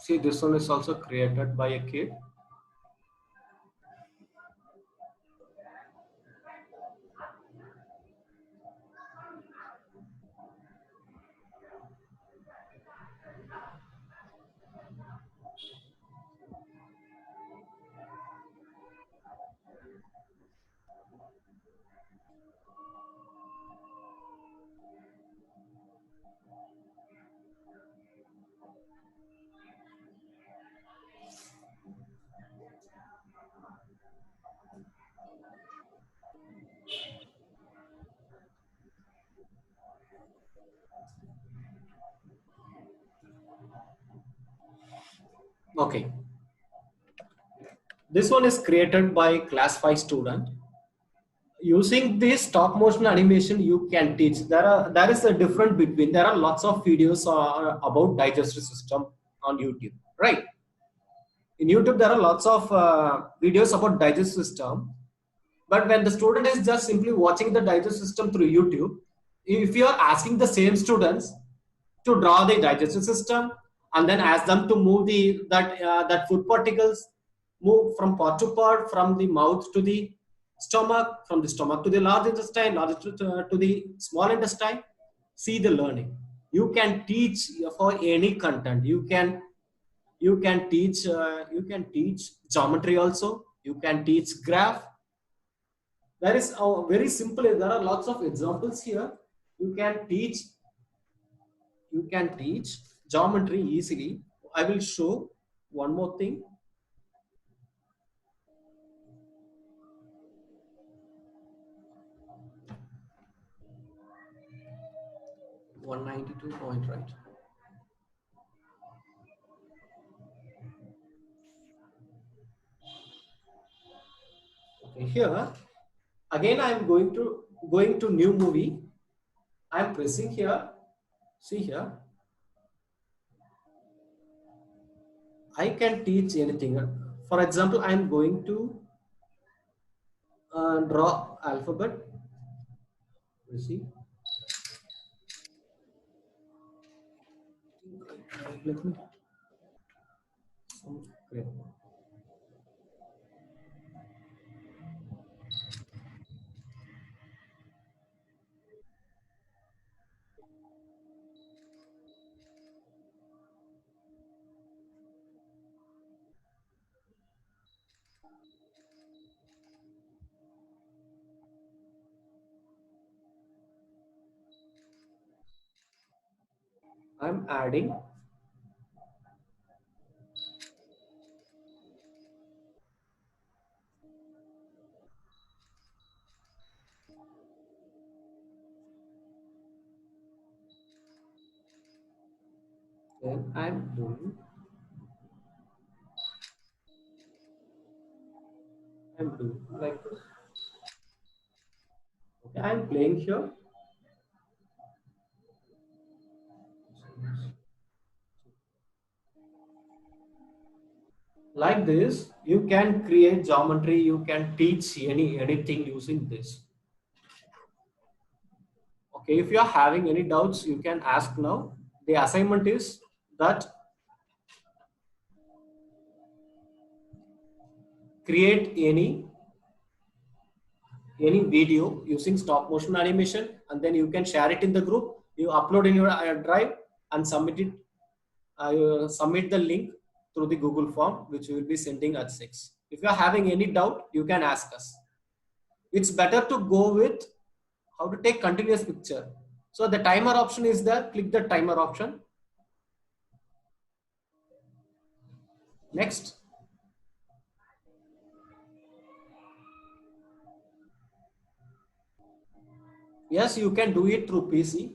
See, this one is also created by a kid. Okay. This one is created by class 5 student. Using this stop motion animation, you can teach. There is a difference between. There are lots of videos about digestive system on YouTube, right? In YouTube, there are lots of videos about digestive system. But when the student is just simply watching the digestive system through YouTube, if you are asking the same students to draw the digestive system and then ask them to move that food particles, move from part to part, from the mouth to the stomach, from the stomach to the large intestine, to the small intestine, see the learning. You can teach for any content. You can teach geometry also. You can teach graph. That is very simple. There are lots of examples here. You can teach geometry easily. I will show one more thing. .192 point, right? Okay, here again I am going to new movie. I am pressing here. See here. I can teach anything. For example, I am going to draw alphabet. You see. Let me. Okay. I'm adding then I'm doing like this. Okay, I'm playing here. Like this, you can create geometry, you can teach anything using this. Okay, if you are having any doubts, you can ask now. The assignment is that create any video using stop motion animation, and then you can share it in the group. You upload in your drive and submit it. Submit the link through the Google form, which we will be sending at 6. If you are having any doubt, you can ask us. It's better to go with how to take continuous picture. So the timer option is there. Click the timer option. Next. Yes, you can do it through PC.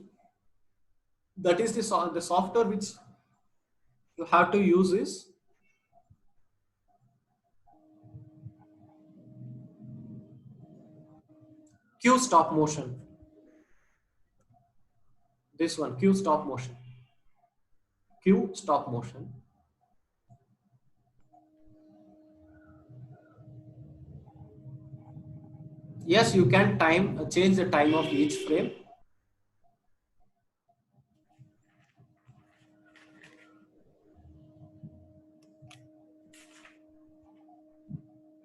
That is the software which you have to use is Q stop motion. This one, Q stop motion. Q stop motion. Yes, you can change the time of each frame.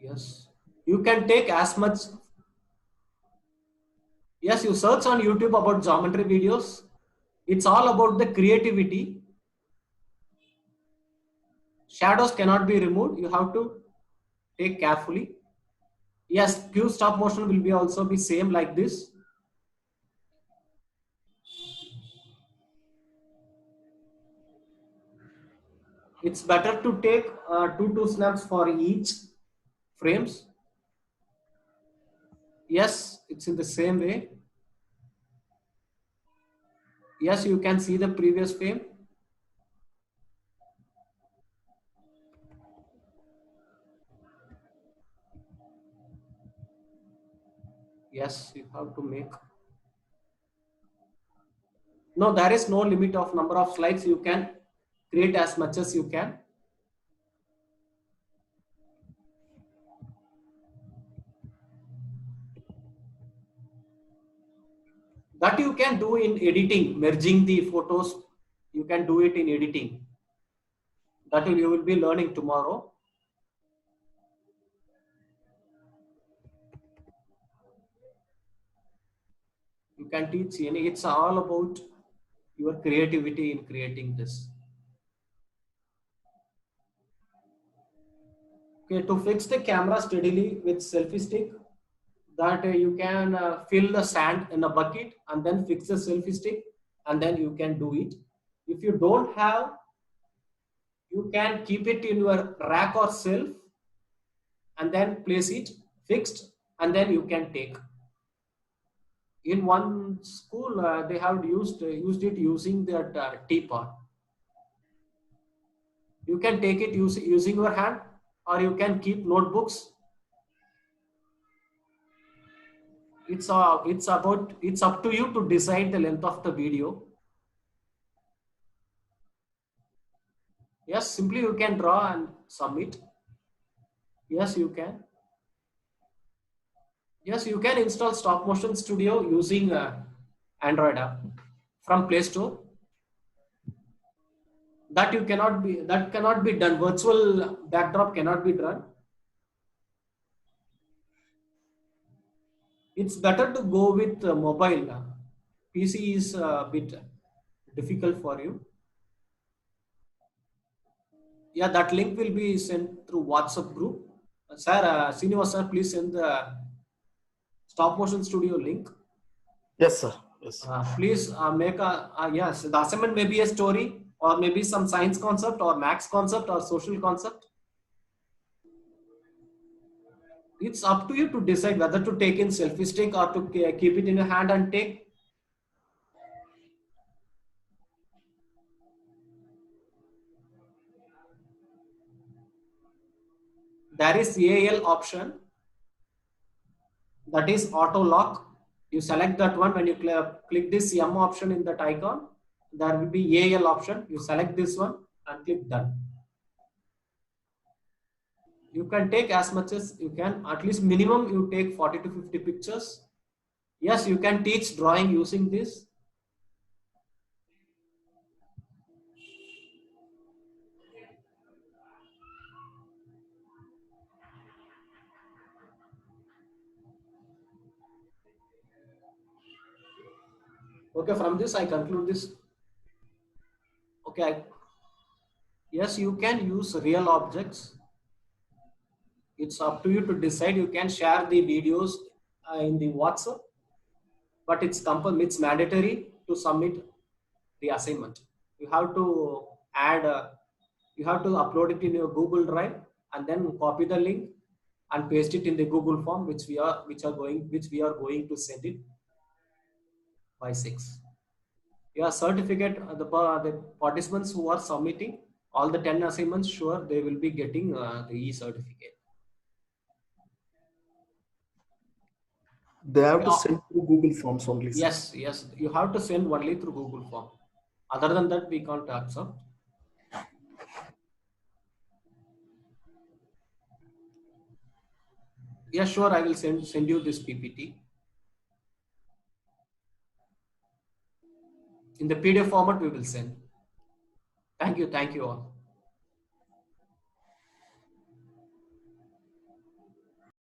Yes, you can take as much. Yes, you search on YouTube about geometry videos. It's all about the creativity. Shadows cannot be removed. You have to take carefully. Yes, Q stop motion will be also be same like this. It's better to take 2 snaps for each frames. Yes, it's in the same way. Yes, you can see the previous frame. Yes, you have to make. No, there is no limit of number of slides. You can create as much as you can. That you can do in editing, merging the photos. You can do it in editing. That you will be learning tomorrow. You can teach any. It's all about your creativity in creating this. Okay, to fix the camera steadily with selfie stick, that you can fill the sand in a bucket and then fix the selfie stick, and then you can do it. If you don't have, you can keep it in your rack or shelf and then place it fixed, and then you can take. In one school, they have used it using that teapot. You can take it using your hand, or you can keep notebooks. It's up to you to decide the length of the video. Yes, simply you can draw and submit. Yes, you can. Yes, you can install Stop Motion Studio using Android app from Play Store. That cannot be done. Virtual backdrop cannot be done. It's better to go with mobile. PC is a bit difficult for you. Yeah, that link will be sent through WhatsApp group. Sir, Srinivas, please send the Stop Motion Studio link. Yes, sir. Yes. Please make yes, the assignment may be a story, or maybe some science concept, or max concept, or social concept. It's up to you to decide whether to take in selfie stick or to keep it in your hand and take. There is AL option, that is auto lock. You select that one. When you click this M option in that icon, there will be AL option. You select this one and click done. You can take as much as you can. At least minimum you take 40 to 50 pictures. Yes, you can teach drawing using this. Okay, from this I conclude this. Okay, yes, you can use real objects. It's up to you to decide. You can share the videos in the WhatsApp, but it's mandatory to submit the assignment. You have to add, you have to upload it in your Google Drive and then copy the link and paste it in the Google form, which we are going to send it by 6. Your certificate, the participants who are submitting all the 10 assignments, sure, they will be getting the e-certificate. They have to send through Google Forms only, sir. Yes, you have to send only through Google Form. Other than that, we can't accept. Yeah, sure, I will send you this PPT. In the PDF format, we will send. Thank you all.